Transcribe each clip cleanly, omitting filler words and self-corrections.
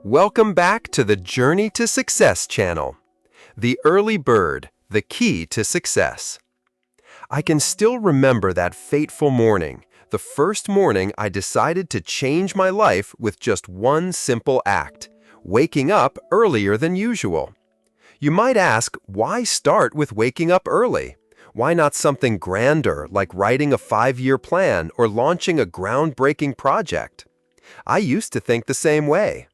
Welcome back to the Journey to Success channel. The early bird, the key to success. I can still remember that fateful morning, the first morning I decided to change my life with just one simple act, waking up earlier than usual. You might ask, why start with waking up early? Why not something grander like writing a 5-year plan or launching a groundbreaking project? I used to think the same way.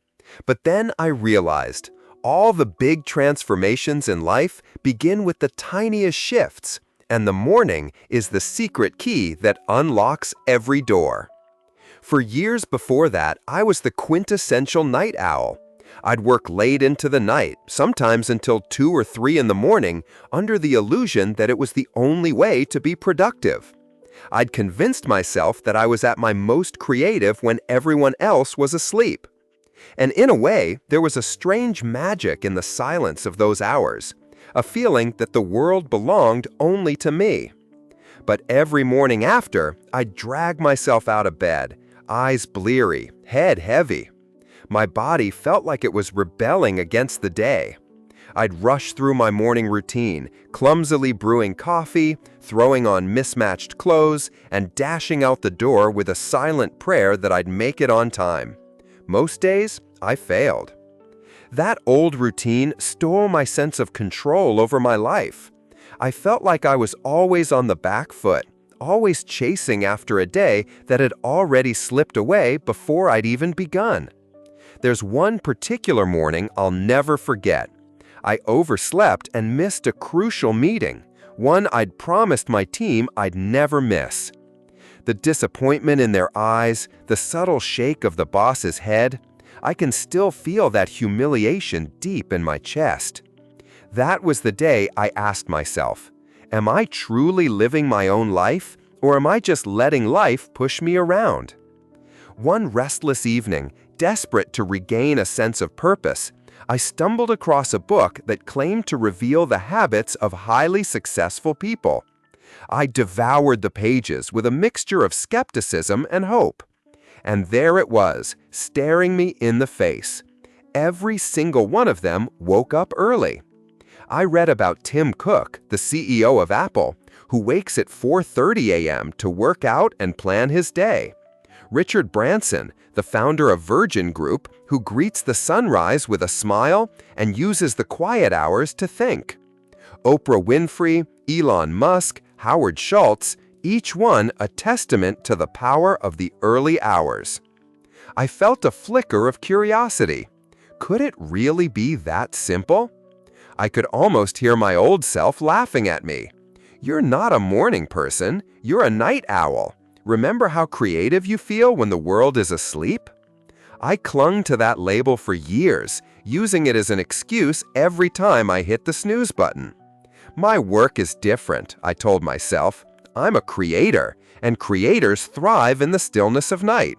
But then I realized, all the big transformations in life begin with the tiniest shifts, and the morning is the secret key that unlocks every door. For years before that, I was the quintessential night owl. I'd work late into the night, sometimes until 2 or 3 in the morning, under the illusion that it was the only way to be productive. I'd convinced myself that I was at my most creative when everyone else was asleep. And in a way, there was a strange magic in the silence of those hours, a feeling that the world belonged only to me. But every morning after, I'd drag myself out of bed, eyes bleary, head heavy. My body felt like it was rebelling against the day. I'd rush through my morning routine, clumsily brewing coffee, throwing on mismatched clothes, and dashing out the door with a silent prayer that I'd make it on time. Most days, I failed. That old routine stole my sense of control over my life. I felt like I was always on the back foot, always chasing after a day that had already slipped away before I'd even begun. There's one particular morning I'll never forget. I overslept and missed a crucial meeting, one I'd promised my team I'd never miss. The disappointment in their eyes, the subtle shake of the boss's head, I can still feel that humiliation deep in my chest. That was the day I asked myself, am I truly living my own life, or am I just letting life push me around? One restless evening, desperate to regain a sense of purpose, I stumbled across a book that claimed to reveal the habits of highly successful people. I devoured the pages with a mixture of skepticism and hope. And there it was, staring me in the face. Every single one of them woke up early. I read about Tim Cook, the CEO of Apple, who wakes at 4:30 a.m. to work out and plan his day. Richard Branson, the founder of Virgin Group, who greets the sunrise with a smile and uses the quiet hours to think. Oprah Winfrey, Elon Musk, Howard Schultz, each one a testament to the power of the early hours. I felt a flicker of curiosity. Could it really be that simple? I could almost hear my old self laughing at me. You're not a morning person, you're a night owl. Remember how creative you feel when the world is asleep? I clung to that label for years, using it as an excuse every time I hit the snooze button. My work is different, I told myself. I'm a creator, and creators thrive in the stillness of night.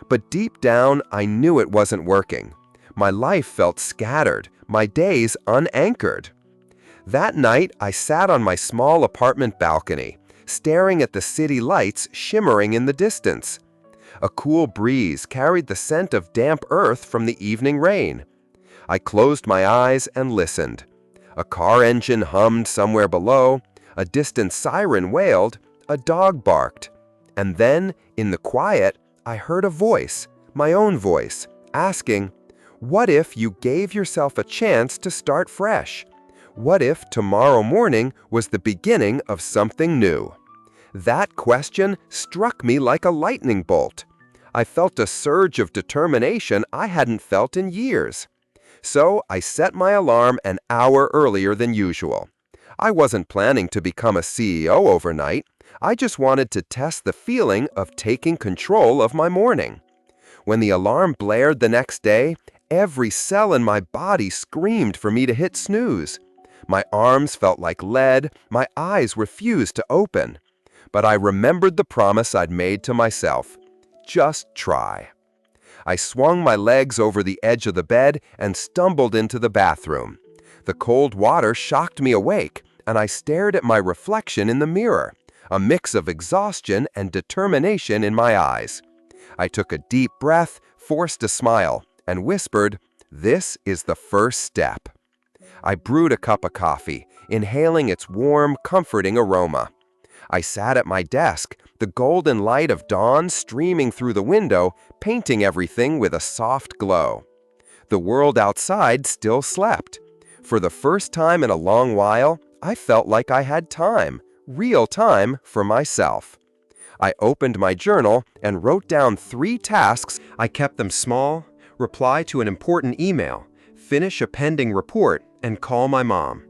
But deep down, I knew it wasn't working. My life felt scattered, my days unanchored. That night, I sat on my small apartment balcony, staring at the city lights shimmering in the distance. A cool breeze carried the scent of damp earth from the evening rain. I closed my eyes and listened. A car engine hummed somewhere below, a distant siren wailed, a dog barked. And then, in the quiet, I heard a voice, my own voice, asking, what if you gave yourself a chance to start fresh? What if tomorrow morning was the beginning of something new? That question struck me like a lightning bolt. I felt a surge of determination I hadn't felt in years. So I set my alarm an hour earlier than usual. I wasn't planning to become a CEO overnight. I just wanted to test the feeling of taking control of my morning. When the alarm blared the next day, every cell in my body screamed for me to hit snooze. My arms felt like lead, my eyes refused to open. But I remembered the promise I'd made to myself. Just try. I swung my legs over the edge of the bed and stumbled into the bathroom. The cold water shocked me awake, and I stared at my reflection in the mirror, a mix of exhaustion and determination in my eyes. I took a deep breath, forced a smile, and whispered, "This is the first step." I brewed a cup of coffee, inhaling its warm, comforting aroma. I sat at my desk, the golden light of dawn streaming through the window, painting everything with a soft glow. The world outside still slept. For the first time in a long while, I felt like I had time, real time, for myself. I opened my journal and wrote down 3 tasks. I kept them small: reply to an important email, finish a pending report, and call my mom.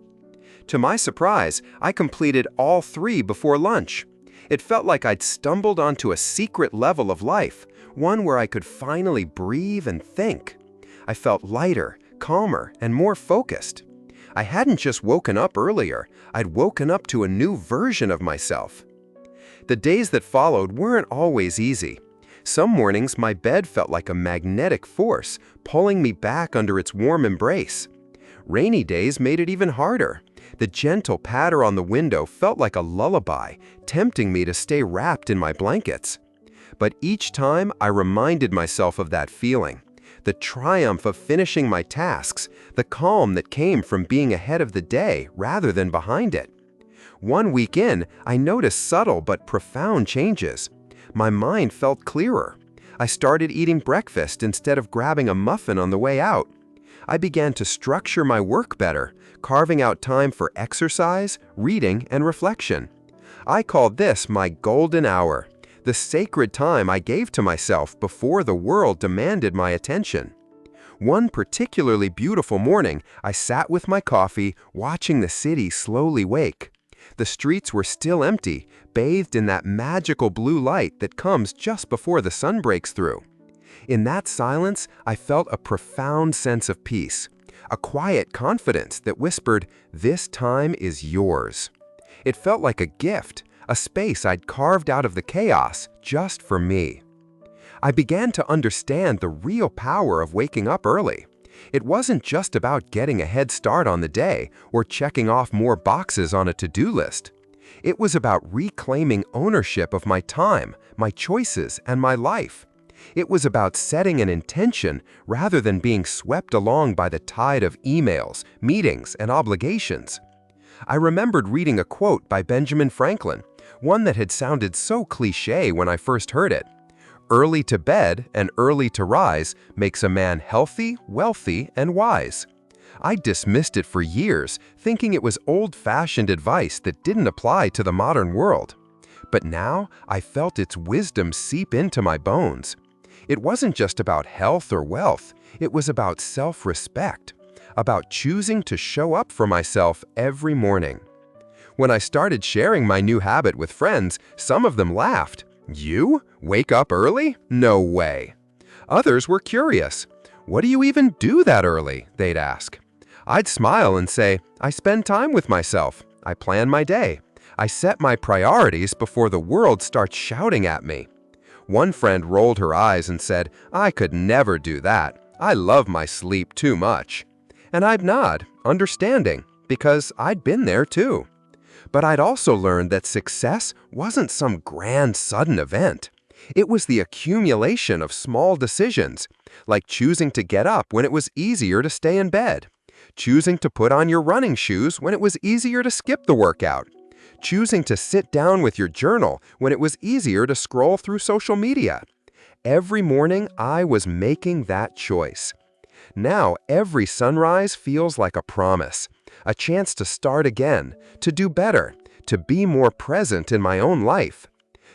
To my surprise, I completed all 3 before lunch. It felt like I'd stumbled onto a secret level of life, one where I could finally breathe and think. I felt lighter, calmer, and more focused. I hadn't just woken up earlier, I'd woken up to a new version of myself. The days that followed weren't always easy. Some mornings my bed felt like a magnetic force, pulling me back under its warm embrace. Rainy days made it even harder. The gentle patter on the window felt like a lullaby, tempting me to stay wrapped in my blankets. But each time I reminded myself of that feeling, the triumph of finishing my tasks, the calm that came from being ahead of the day rather than behind it. One week in, I noticed subtle but profound changes. My mind felt clearer. I started eating breakfast instead of grabbing a muffin on the way out. I began to structure my work better, carving out time for exercise, reading, and reflection. I called this my golden hour, the sacred time I gave to myself before the world demanded my attention. One particularly beautiful morning, I sat with my coffee, watching the city slowly wake. The streets were still empty, bathed in that magical blue light that comes just before the sun breaks through. In that silence, I felt a profound sense of peace, a quiet confidence that whispered, "This time is yours." It felt like a gift, a space I'd carved out of the chaos just for me. I began to understand the real power of waking up early. It wasn't just about getting a head start on the day or checking off more boxes on a to-do list. It was about reclaiming ownership of my time, my choices, and my life. It was about setting an intention rather than being swept along by the tide of emails, meetings, and obligations. I remembered reading a quote by Benjamin Franklin, one that had sounded so cliché when I first heard it. "Early to bed and early to rise makes a man healthy, wealthy, and wise." I dismissed it for years, thinking it was old-fashioned advice that didn't apply to the modern world. But now I felt its wisdom seep into my bones. It wasn't just about health or wealth, it was about self-respect, about choosing to show up for myself every morning. When I started sharing my new habit with friends, some of them laughed. "You? Wake up early? No way." Others were curious. "What do you even do that early?" they'd ask. I'd smile and say, "I spend time with myself. I plan my day. I set my priorities before the world starts shouting at me." One friend rolled her eyes and said, "I could never do that. I love my sleep too much." And I'd nod, understanding, because I'd been there too. But I'd also learned that success wasn't some grand sudden event. It was the accumulation of small decisions, like choosing to get up when it was easier to stay in bed, choosing to put on your running shoes when it was easier to skip the workout, choosing to sit down with your journal when it was easier to scroll through social media. Every morning, I was making that choice. Now, every sunrise feels like a promise, a chance to start again, to do better, to be more present in my own life.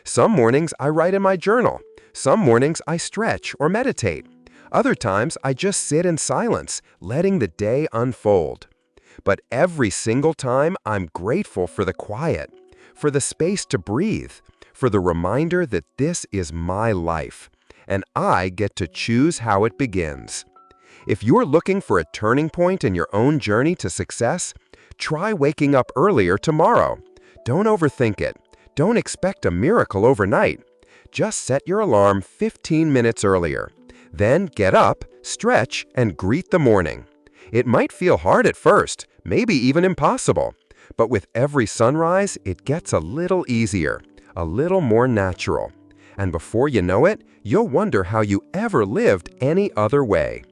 Some mornings I write in my journal. Some mornings I stretch or meditate. Other times I just sit in silence, letting the day unfold. But every single time I'm grateful for the quiet, for the space to breathe, for the reminder that this is my life, and I get to choose how it begins. If you're looking for a turning point in your own journey to success, try waking up earlier tomorrow. Don't overthink it. Don't expect a miracle overnight. Just set your alarm 15 minutes earlier. Then get up, stretch, and greet the morning. It might feel hard at first, maybe even impossible, but with every sunrise, it gets a little easier, a little more natural. And before you know it, you'll wonder how you ever lived any other way.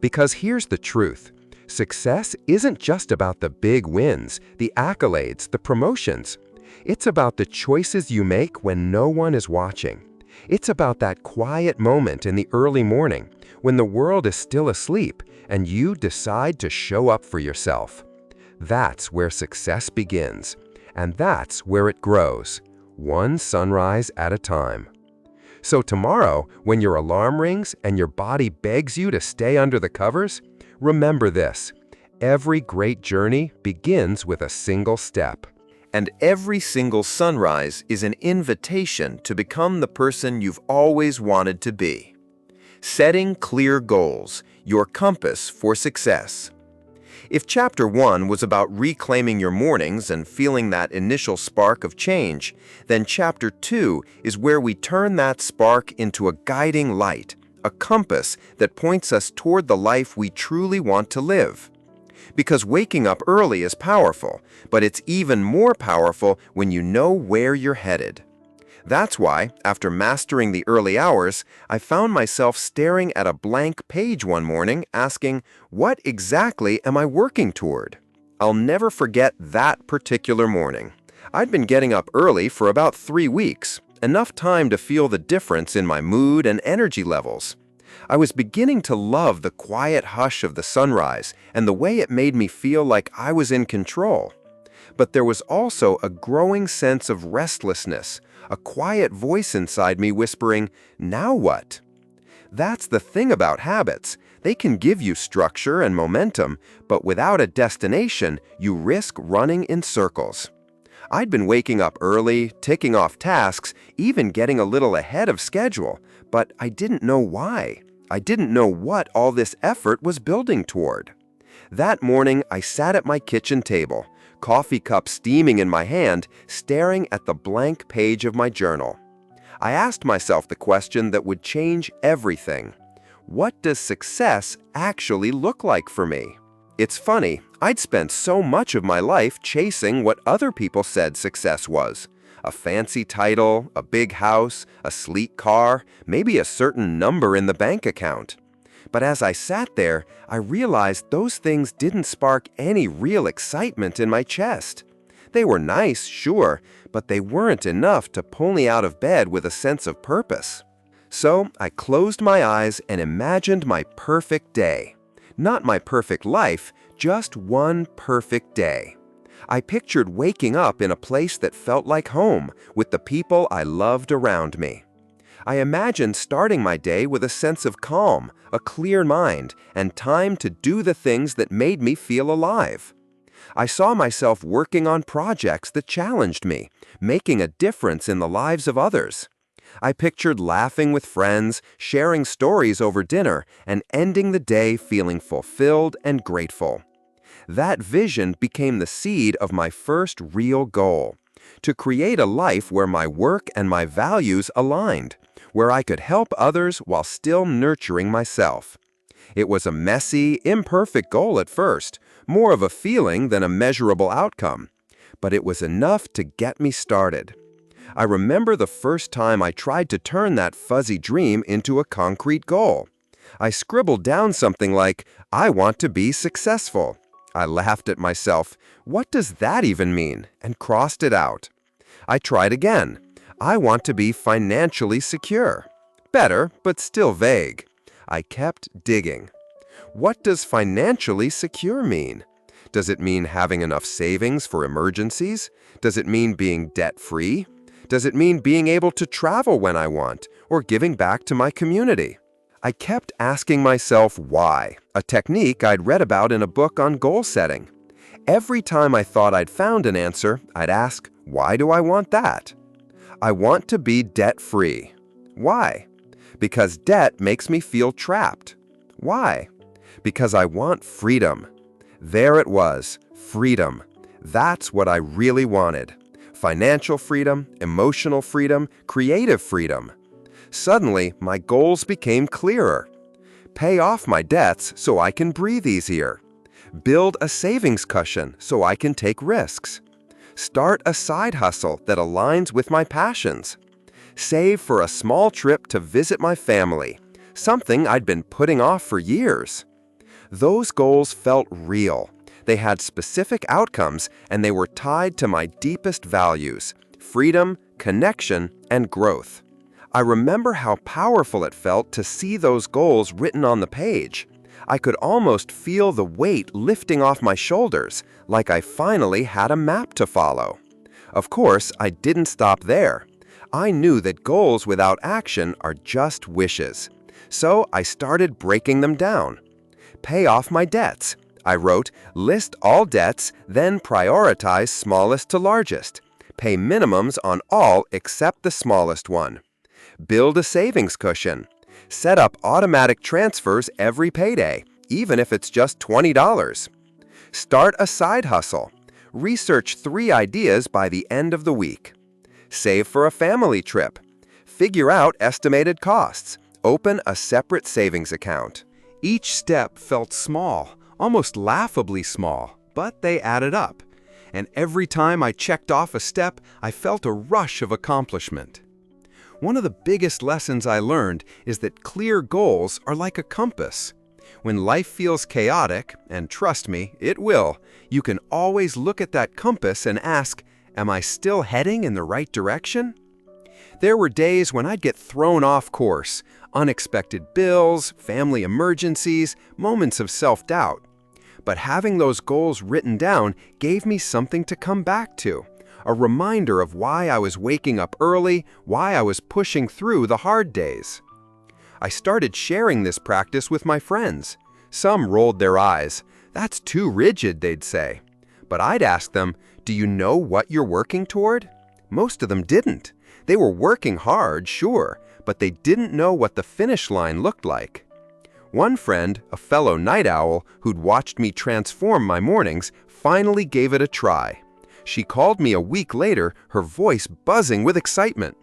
Because here's the truth. Success isn't just about the big wins, the accolades, the promotions. It's about the choices you make when no one is watching. It's about that quiet moment in the early morning when the world is still asleep and you decide to show up for yourself. That's where success begins, and that's where it grows, one sunrise at a time. So tomorrow, when your alarm rings and your body begs you to stay under the covers, remember this: every great journey begins with a single step. And every single sunrise is an invitation to become the person you've always wanted to be. Setting clear goals, your compass for success. If Chapter 1 was about reclaiming your mornings and feeling that initial spark of change, then Chapter 2 is where we turn that spark into a guiding light, a compass that points us toward the life we truly want to live. Because waking up early is powerful, but it's even more powerful when you know where you're headed. That's why, after mastering the early hours, I found myself staring at a blank page one morning asking, what exactly am I working toward? I'll never forget that particular morning. I'd been getting up early for about 3 weeks, enough time to feel the difference in my mood and energy levels. I was beginning to love the quiet hush of the sunrise and the way it made me feel like I was in control. But there was also a growing sense of restlessness, a quiet voice inside me whispering, "Now what?" That's the thing about habits. They can give you structure and momentum, but without a destination, you risk running in circles. I'd been waking up early, ticking off tasks, even getting a little ahead of schedule, but I didn't know why. I didn't know what all this effort was building toward. That morning, I sat at my kitchen table, coffee cup steaming in my hand, staring at the blank page of my journal. I asked myself the question that would change everything. What does success actually look like for me? It's funny, I'd spent so much of my life chasing what other people said success was. A fancy title, a big house, a sleek car, maybe a certain number in the bank account. But as I sat there, I realized those things didn't spark any real excitement in my chest. They were nice, sure, but they weren't enough to pull me out of bed with a sense of purpose. So I closed my eyes and imagined my perfect day. Not my perfect life, just one perfect day. I pictured waking up in a place that felt like home, with the people I loved around me. I imagined starting my day with a sense of calm, a clear mind, and time to do the things that made me feel alive. I saw myself working on projects that challenged me, making a difference in the lives of others. I pictured laughing with friends, sharing stories over dinner, and ending the day feeling fulfilled and grateful. That vision became the seed of my first real goal: to create a life where my work and my values aligned, where I could help others while still nurturing myself. It was a messy, imperfect goal at first, more of a feeling than a measurable outcome, but it was enough to get me started. I remember the first time I tried to turn that fuzzy dream into a concrete goal. I scribbled down something like, "I want to be successful." I laughed at myself. What does that even mean? And crossed it out. I tried again. I want to be financially secure. Better, but still vague. I kept digging. What does financially secure mean? Does it mean having enough savings for emergencies? Does it mean being debt-free? Does it mean being able to travel when I want, or giving back to my community? I kept asking myself why, a technique I'd read about in a book on goal setting. Every time I thought I'd found an answer, I'd ask, why do I want that? I want to be debt-free. Why? Because debt makes me feel trapped. Why? Because I want freedom. There it was, freedom. That's what I really wanted. Financial freedom, emotional freedom, creative freedom. Suddenly, my goals became clearer. Pay off my debts so I can breathe easier. Build a savings cushion so I can take risks. Start a side hustle that aligns with my passions. Save for a small trip to visit my family, something I'd been putting off for years. Those goals felt real. They had specific outcomes, and they were tied to my deepest values: freedom, connection, and growth. I remember how powerful it felt to see those goals written on the page. I could almost feel the weight lifting off my shoulders, like I finally had a map to follow. Of course, I didn't stop there. I knew that goals without action are just wishes. So I started breaking them down. Pay off my debts. I wrote, list all debts, then prioritize smallest to largest. Pay minimums on all except the smallest one. Build a savings cushion. Set up automatic transfers every payday, even if it's just $20. Start a side hustle. Research 3 ideas by the end of the week. Save for a family trip. Figure out estimated costs. Open a separate savings account. Each step felt small, almost laughably small, but they added up. And every time I checked off a step, I felt a rush of accomplishment. One of the biggest lessons I learned is that clear goals are like a compass. When life feels chaotic, and trust me, it will, you can always look at that compass and ask, am I still heading in the right direction? There were days when I'd get thrown off course, unexpected bills, family emergencies, moments of self-doubt. But having those goals written down gave me something to come back to, a reminder of why I was waking up early, why I was pushing through the hard days. I started sharing this practice with my friends. Some rolled their eyes. That's too rigid, they'd say. But I'd ask them, do you know what you're working toward? Most of them didn't. They were working hard, sure, but they didn't know what the finish line looked like. One friend, a fellow night owl who'd watched me transform my mornings, finally gave it a try. She called me a week later, her voice buzzing with excitement.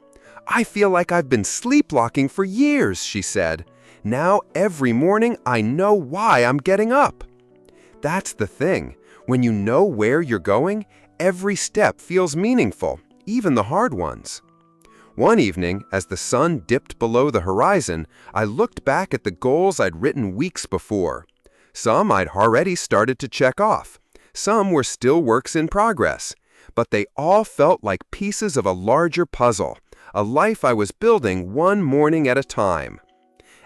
I feel like I've been sleepwalking for years, she said. Now every morning I know why I'm getting up. That's the thing. When you know where you're going, every step feels meaningful, even the hard ones. One evening, as the sun dipped below the horizon, I looked back at the goals I'd written weeks before. Some I'd already started to check off. Some were still works in progress. But they all felt like pieces of a larger puzzle, a life I was building one morning at a time.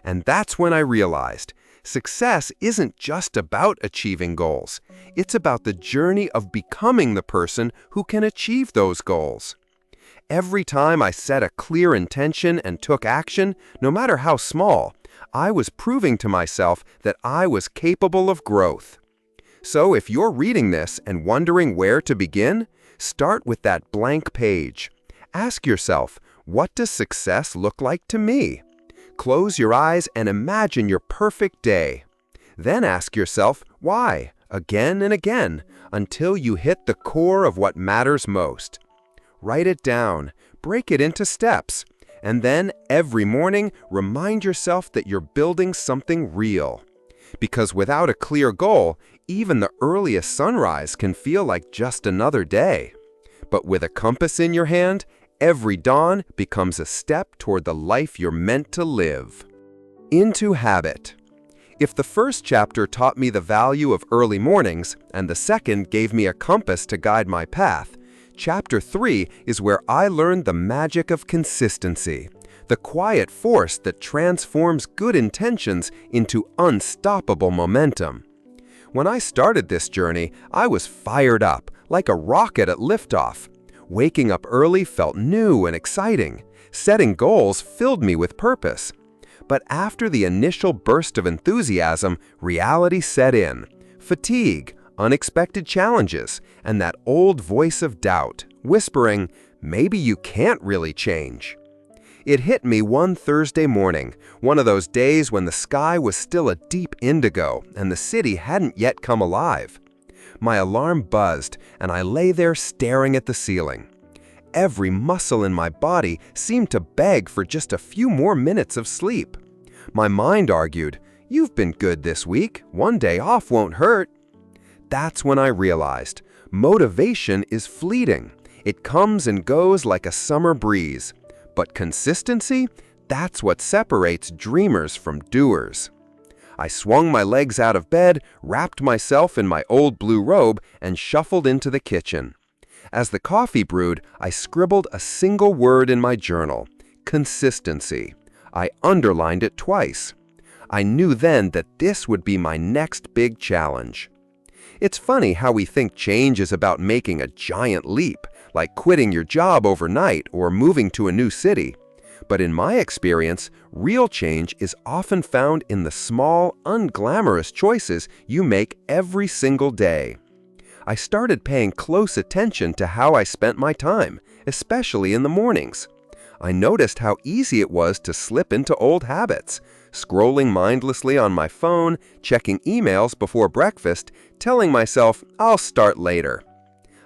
And that's when I realized, success isn't just about achieving goals. It's about the journey of becoming the person who can achieve those goals. Every time I set a clear intention and took action, no matter how small, I was proving to myself that I was capable of growth. So if you're reading this and wondering where to begin, start with that blank page. Ask yourself, what does success look like to me? Close your eyes and imagine your perfect day. Then ask yourself, why? Again and again, until you hit the core of what matters most. Write it down, break it into steps, and then every morning remind yourself that you're building something real. Because without a clear goal, even the earliest sunrise can feel like just another day. But with a compass in your hand, every dawn becomes a step toward the life you're meant to live. Into habit. If the first chapter taught me the value of early mornings, and the second gave me a compass to guide my path, Chapter 3 is where I learned the magic of consistency, the quiet force that transforms good intentions into unstoppable momentum. When I started this journey, I was fired up, like a rocket at liftoff. Waking up early felt new and exciting. Setting goals filled me with purpose. But after the initial burst of enthusiasm, reality set in. Fatigue, unexpected challenges, and that old voice of doubt, whispering, maybe you can't really change. It hit me one Thursday morning, one of those days when the sky was still a deep indigo and the city hadn't yet come alive. My alarm buzzed, and I lay there staring at the ceiling. Every muscle in my body seemed to beg for just a few more minutes of sleep. My mind argued, you've been good this week, one day off won't hurt. That's when I realized, motivation is fleeting. It comes and goes like a summer breeze. But consistency, that's what separates dreamers from doers. I swung my legs out of bed, wrapped myself in my old blue robe, and shuffled into the kitchen. As the coffee brewed, I scribbled a single word in my journal: consistency. I underlined it twice. I knew then that this would be my next big challenge. It's funny how we think change is about making a giant leap, like quitting your job overnight or moving to a new city. But in my experience, real change is often found in the small, unglamorous choices you make every single day. I started paying close attention to how I spent my time, especially in the mornings. I noticed how easy it was to slip into old habits, scrolling mindlessly on my phone, checking emails before breakfast, telling myself I'll start later.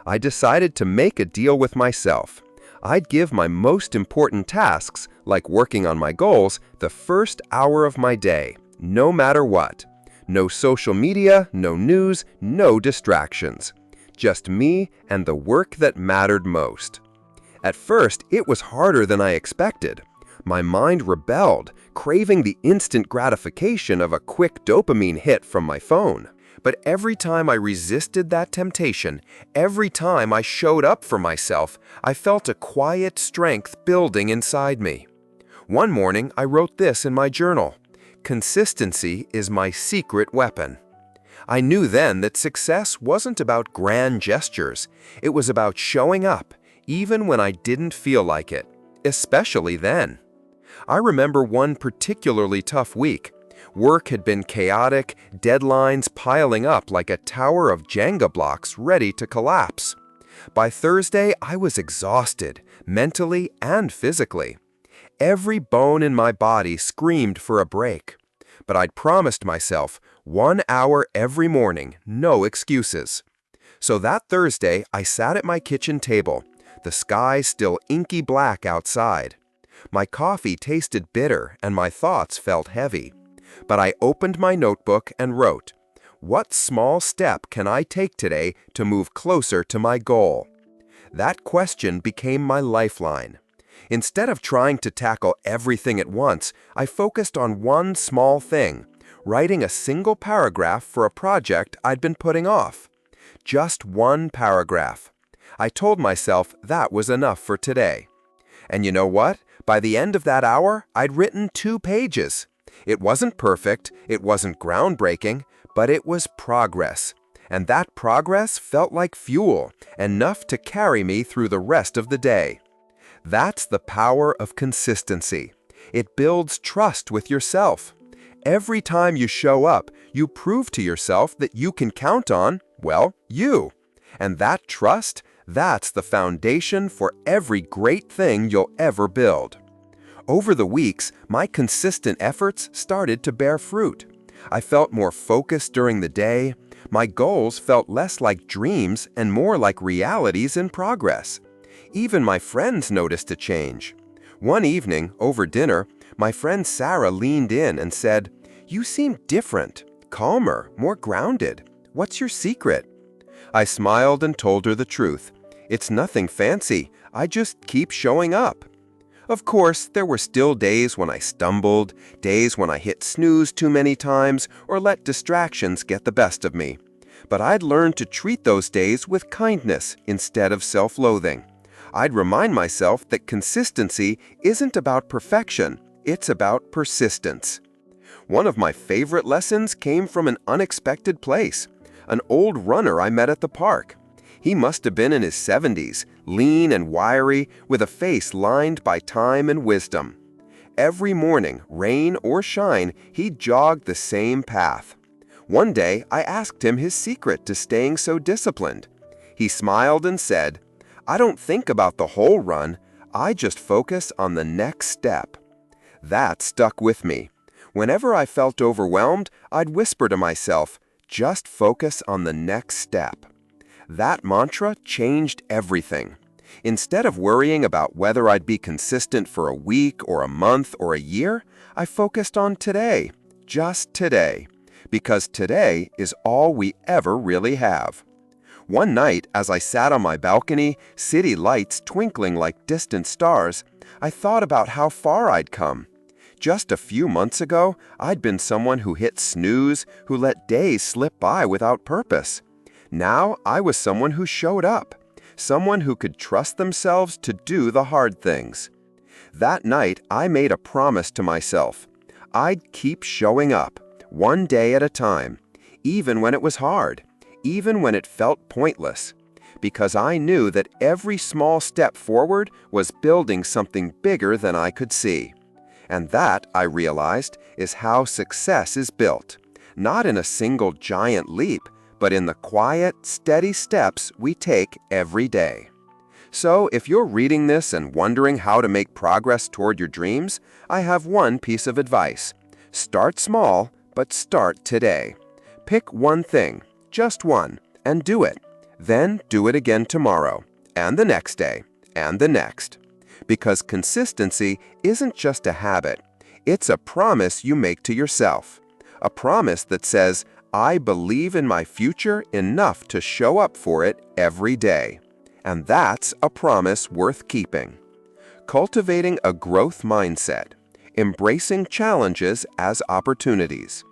I decided to make a deal with myself. I'd give my most important tasks, like working on my goals, the first hour of my day, no matter what. No social media, no news, no distractions. Just me and the work that mattered most. At first, it was harder than I expected. My mind rebelled, craving the instant gratification of a quick dopamine hit from my phone. But every time I resisted that temptation, every time I showed up for myself, I felt a quiet strength building inside me. One morning, I wrote this in my journal: "Consistency is my secret weapon." I knew then that success wasn't about grand gestures. It was about showing up, even when I didn't feel like it, especially then. I remember one particularly tough week. Work had been chaotic, deadlines piling up like a tower of Jenga blocks ready to collapse. By Thursday, I was exhausted, mentally and physically. Every bone in my body screamed for a break. But I'd promised myself 1 hour every morning, no excuses. So that Thursday, I sat at my kitchen table, the sky still inky black outside. My coffee tasted bitter and my thoughts felt heavy. But I opened my notebook and wrote, "What small step can I take today to move closer to my goal?" That question became my lifeline. Instead of trying to tackle everything at once, I focused on one small thing, writing a single paragraph for a project I'd been putting off. Just one paragraph. I told myself that was enough for today. And you know what? By the end of that hour, I'd written 2 pages. It wasn't perfect, it wasn't groundbreaking, but it was progress. And that progress felt like fuel, enough to carry me through the rest of the day. That's the power of consistency. It builds trust with yourself. Every time you show up, you prove to yourself that you can count on, well, you. And that trust, that's the foundation for every great thing you'll ever build. Over the weeks, my consistent efforts started to bear fruit. I felt more focused during the day. My goals felt less like dreams and more like realities in progress. Even my friends noticed a change. One evening, over dinner, my friend Sarah leaned in and said, "You seem different, calmer, more grounded. What's your secret?" I smiled and told her the truth. "It's nothing fancy. I just keep showing up." Of course, there were still days when I stumbled, days when I hit snooze too many times or let distractions get the best of me. But I'd learned to treat those days with kindness instead of self-loathing. I'd remind myself that consistency isn't about perfection, it's about persistence. One of my favorite lessons came from an unexpected place, an old runner I met at the park. He must have been in his 70s, lean and wiry, with a face lined by time and wisdom. Every morning, rain or shine, he jogged the same path. One day, I asked him his secret to staying so disciplined. He smiled and said, "I don't think about the whole run, I just focus on the next step." That stuck with me. Whenever I felt overwhelmed, I'd whisper to myself, "Just focus on the next step." That mantra changed everything. Instead of worrying about whether I'd be consistent for a week or a month or a year, I focused on today, just today, because today is all we ever really have. One night, as I sat on my balcony, city lights twinkling like distant stars, I thought about how far I'd come. Just a few months ago, I'd been someone who hit snooze, who let days slip by without purpose. Now I was someone who showed up, someone who could trust themselves to do the hard things. That night, I made a promise to myself. I'd keep showing up, one day at a time, even when it was hard, even when it felt pointless, because I knew that every small step forward was building something bigger than I could see. And that, I realized, is how success is built, not in a single giant leap, but in the quiet, steady steps we take every day. So, if you're reading this and wondering how to make progress toward your dreams, I have one piece of advice. Start small, but start today. Pick one thing, just one, and do it. Then do it again tomorrow, and the next day, and the next. Because consistency isn't just a habit, it's a promise you make to yourself. A promise that says, I believe in my future enough to show up for it every day. And that's a promise worth keeping. Cultivating a growth mindset. Embracing challenges as opportunities.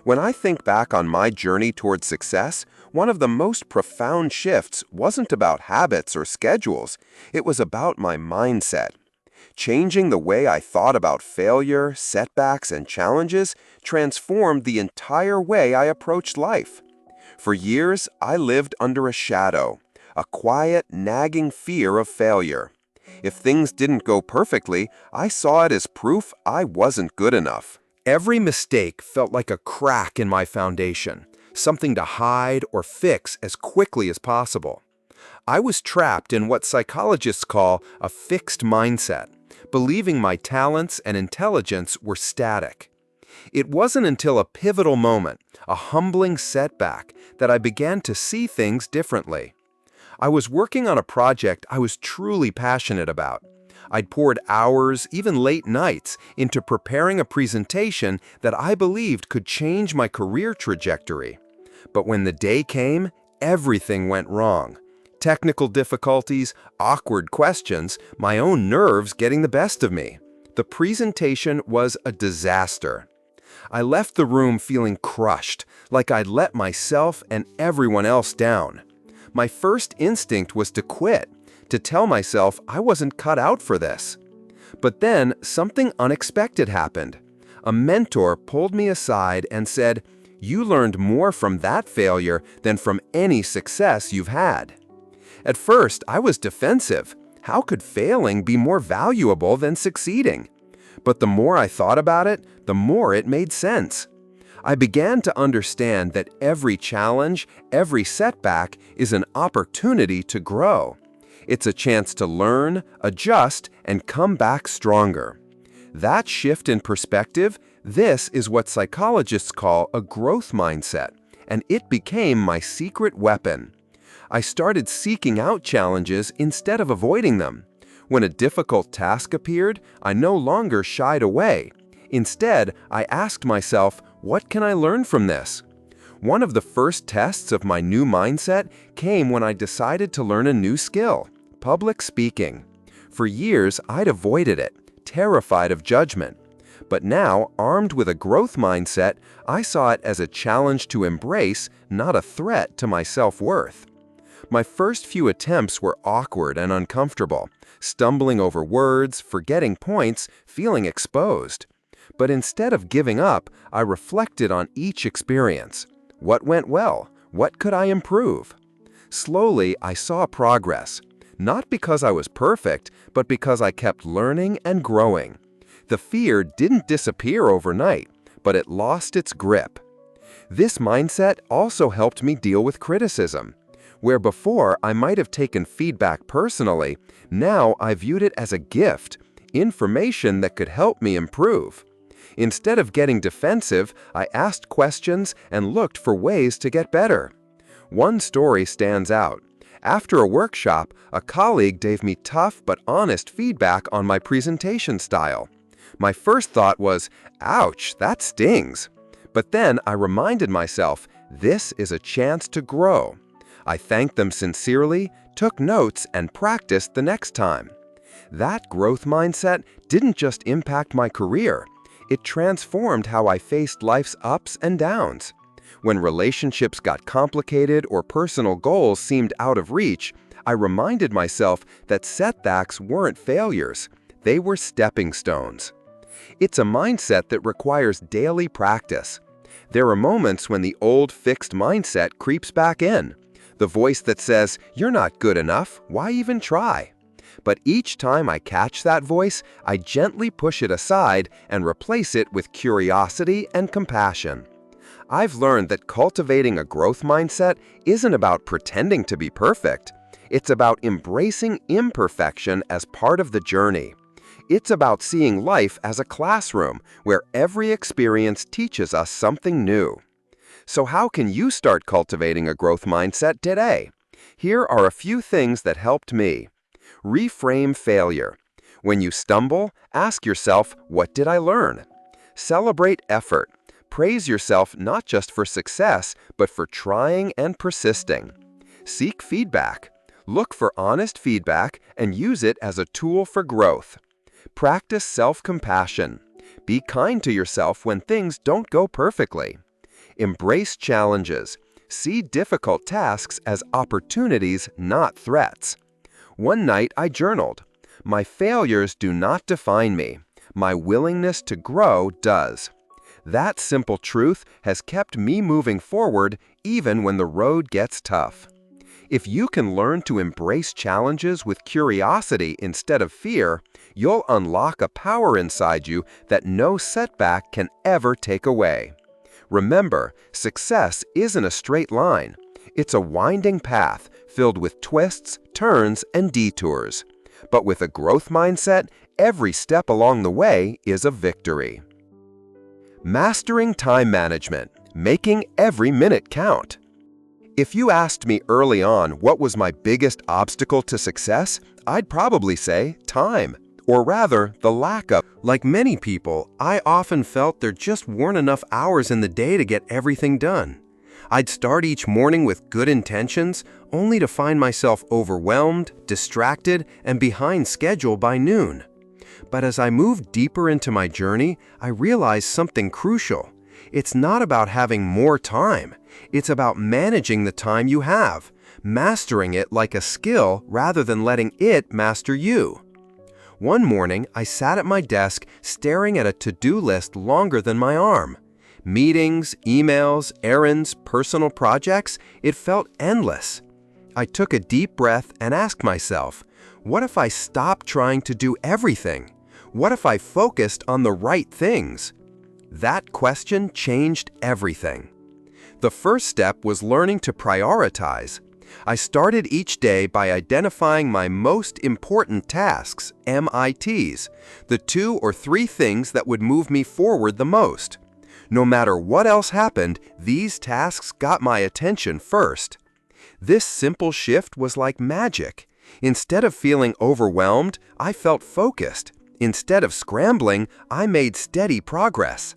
When I think back on my journey toward success, one of the most profound shifts wasn't about habits or schedules, it was about my mindset. Changing the way I thought about failure, setbacks, and challenges transformed the entire way I approached life. For years, I lived under a shadow, a quiet, nagging fear of failure. If things didn't go perfectly, I saw it as proof I wasn't good enough. Every mistake felt like a crack in my foundation, something to hide or fix as quickly as possible. I was trapped in what psychologists call a fixed mindset, believing my talents and intelligence were static. It wasn't until a pivotal moment, a humbling setback, that I began to see things differently. I was working on a project I was truly passionate about. I'd poured hours, even late nights, into preparing a presentation that I believed could change my career trajectory. But when the day came, everything went wrong. Technical difficulties, awkward questions, my own nerves getting the best of me. The presentation was a disaster. I left the room feeling crushed, like I'd let myself and everyone else down. My first instinct was to quit, to tell myself I wasn't cut out for this. But then something unexpected happened. A mentor pulled me aside and said, "You learned more from that failure than from any success you've had." At first, I was defensive. How could failing be more valuable than succeeding? But the more I thought about it, the more it made sense. I began to understand that every challenge, every setback is an opportunity to grow. It's a chance to learn, adjust, and come back stronger. That shift in perspective, this is what psychologists call a growth mindset, and it became my secret weapon. I started seeking out challenges instead of avoiding them. When a difficult task appeared, I no longer shied away. Instead, I asked myself, what can I learn from this? One of the first tests of my new mindset came when I decided to learn a new skill, public speaking. For years, I'd avoided it, terrified of judgment. But now, armed with a growth mindset, I saw it as a challenge to embrace, not a threat to my self-worth. My first few attempts were awkward and uncomfortable, stumbling over words, forgetting points, feeling exposed. But instead of giving up, I reflected on each experience. What went well? What could I improve? Slowly, I saw progress, not because I was perfect, but because I kept learning and growing. The fear didn't disappear overnight, but it lost its grip. This mindset also helped me deal with criticism. Where before I might have taken feedback personally, now I viewed it as a gift, information that could help me improve. Instead of getting defensive, I asked questions and looked for ways to get better. One story stands out. After a workshop, a colleague gave me tough but honest feedback on my presentation style. My first thought was, ouch, that stings. But then I reminded myself, this is a chance to grow. I thanked them sincerely, took notes, and practiced the next time. That growth mindset didn't just impact my career. It transformed how I faced life's ups and downs. When relationships got complicated or personal goals seemed out of reach, I reminded myself that setbacks weren't failures. They were stepping stones. It's a mindset that requires daily practice. There are moments when the old fixed mindset creeps back in. The voice that says, "You're not good enough, why even try?" But each time I catch that voice, I gently push it aside and replace it with curiosity and compassion. I've learned that cultivating a growth mindset isn't about pretending to be perfect. It's about embracing imperfection as part of the journey. It's about seeing life as a classroom where every experience teaches us something new. So how can you start cultivating a growth mindset today? Here are a few things that helped me. Reframe failure. When you stumble, ask yourself, what did I learn? Celebrate effort. Praise yourself not just for success, but for trying and persisting. Seek feedback. Look for honest feedback and use it as a tool for growth. Practice self-compassion. Be kind to yourself when things don't go perfectly. Embrace challenges. See difficult tasks as opportunities, not threats. One night I journaled. My failures do not define me. My willingness to grow does. That simple truth has kept me moving forward even when the road gets tough. If you can learn to embrace challenges with curiosity instead of fear, you'll unlock a power inside you that no setback can ever take away. Remember, success isn't a straight line. It's a winding path filled with twists, turns, and detours. But with a growth mindset, every step along the way is a victory. Mastering time management, making every minute count. If you asked me early on what was my biggest obstacle to success, I'd probably say time, or rather, the lack of. Like many people, I often felt there just weren't enough hours in the day to get everything done. I'd start each morning with good intentions, only to find myself overwhelmed, distracted, and behind schedule by noon. But as I moved deeper into my journey, I realized something crucial. It's not about having more time. It's about managing the time you have, mastering it like a skill rather than letting it master you. One morning, I sat at my desk staring at a to-do list longer than my arm. Meetings, emails, errands, personal projects, it felt endless. I took a deep breath and asked myself, what if I stopped trying to do everything? What if I focused on the right things? That question changed everything. The first step was learning to prioritize. I started each day by identifying my most important tasks, MITs, the 2 or 3 things that would move me forward the most. No matter what else happened, these tasks got my attention first. This simple shift was like magic. Instead of feeling overwhelmed, I felt focused. Instead of scrambling, I made steady progress.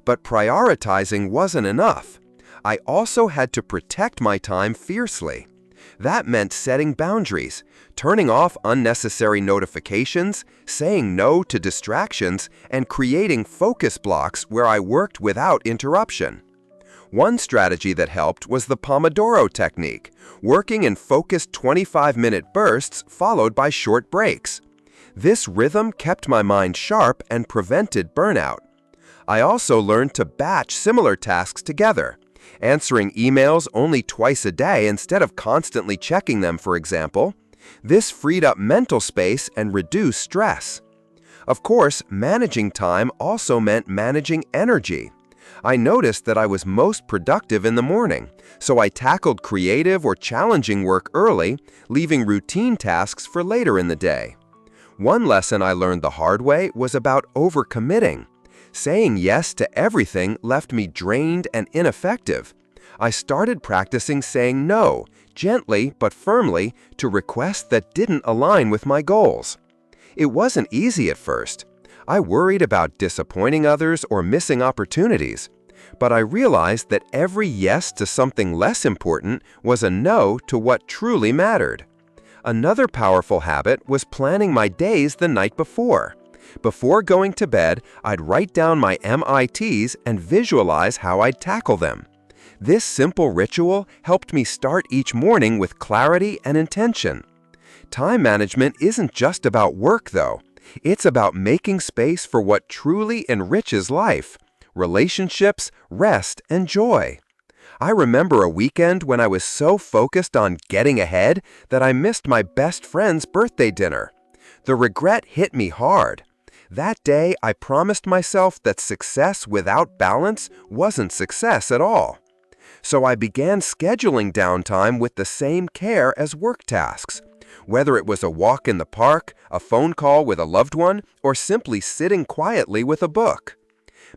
But prioritizing wasn't enough. I also had to protect my time fiercely. That meant setting boundaries, turning off unnecessary notifications, saying no to distractions, and creating focus blocks where I worked without interruption. One strategy that helped was the Pomodoro technique, working in focused 25-minute bursts followed by short breaks. This rhythm kept my mind sharp and prevented burnout. I also learned to batch similar tasks together. Answering emails only twice a day instead of constantly checking them, for example. This freed up mental space and reduced stress. Of course, managing time also meant managing energy. I noticed that I was most productive in the morning, so I tackled creative or challenging work early, leaving routine tasks for later in the day. One lesson I learned the hard way was about overcommitting. Saying yes to everything left me drained and ineffective. I started practicing saying no, gently but firmly, to requests that didn't align with my goals. It wasn't easy at first. I worried about disappointing others or missing opportunities. But I realized that every yes to something less important was a no to what truly mattered. Another powerful habit was planning my days the night before. Before going to bed, I'd write down my MITs and visualize how I'd tackle them. This simple ritual helped me start each morning with clarity and intention. Time management isn't just about work, though. It's about making space for what truly enriches life: relationships, rest, and joy. I remember a weekend when I was so focused on getting ahead that I missed my best friend's birthday dinner. The regret hit me hard. That day, I promised myself that success without balance wasn't success at all. So I began scheduling downtime with the same care as work tasks. Whether it was a walk in the park, a phone call with a loved one, or simply sitting quietly with a book.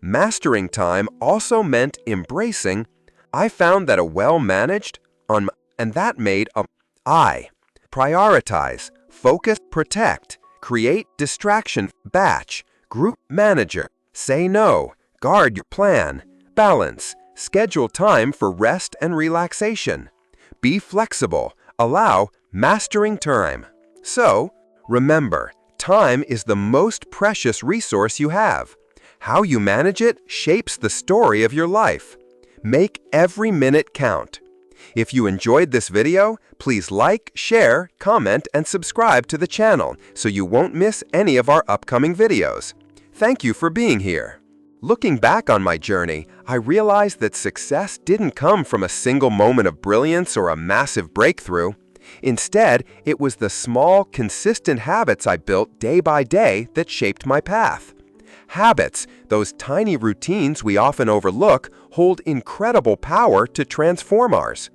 Mastering time also meant embracing. I found that a well-managed, and that made a I. Prioritize, focus, protect, create, distraction, batch, group, manager, say no, guard your plan, balance, schedule time for rest and relaxation. Be flexible, allow, mastering time. So, remember, time is the most precious resource you have. How you manage it shapes the story of your life. Make every minute count. If you enjoyed this video, please like, share, comment, and subscribe to the channel so you won't miss any of our upcoming videos. Thank you for being here. Looking back on my journey, I realized that success didn't come from a single moment of brilliance or a massive breakthrough. Instead, it was the small, consistent habits I built day by day that shaped my path. Habits, those tiny routines we often overlook, hold incredible power to transform ours.